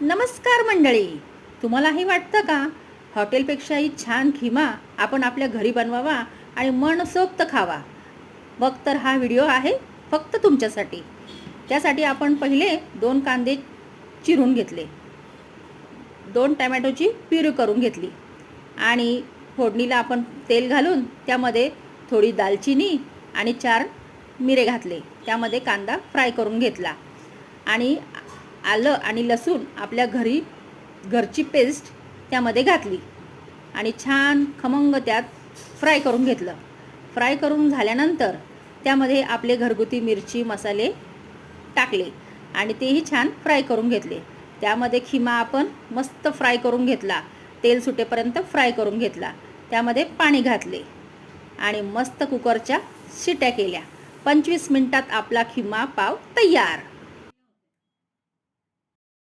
नमस्कार मंडळी, तुम्हालाही वाटतं का हॉटेलपेक्षाही छान खिमा आपण आपल्या घरी बनवावा आणि मनसोक्त खावा? मग तर हा व्हिडिओ आहे फक्त तुमच्यासाठी. त्यासाठी आपण पहिले 2 कांदे चिरून घेतले, 2 टमॅटोची प्युरी करून घेतली आणि फोडणीला आपण तेल घालून त्यामध्ये थोडी दालचिनी आणि 4 मिरे घातले. त्यामध्ये कांदा फ्राय करून घेतला आणि आलं आणि लसूण आपल्या घरची पेस्ट त्यामध्ये घातली आणि छान खमंग त्यात फ्राय करून घेतलं. फ्राय करून झाल्यानंतर त्यामध्ये आपले घरगुती मिरची मसाले टाकले आणि तेही छान फ्राय करून घेतले. त्यामध्ये खिमा आपण मस्त फ्राय करून घेतला, तेल सुटेपर्यंत फ्राय करून घेतला. त्यामध्ये पाणी घातले आणि मस्त कुकरच्या शिट्या केल्या. 25 मिनिटात आपला खिमा पाव तयार.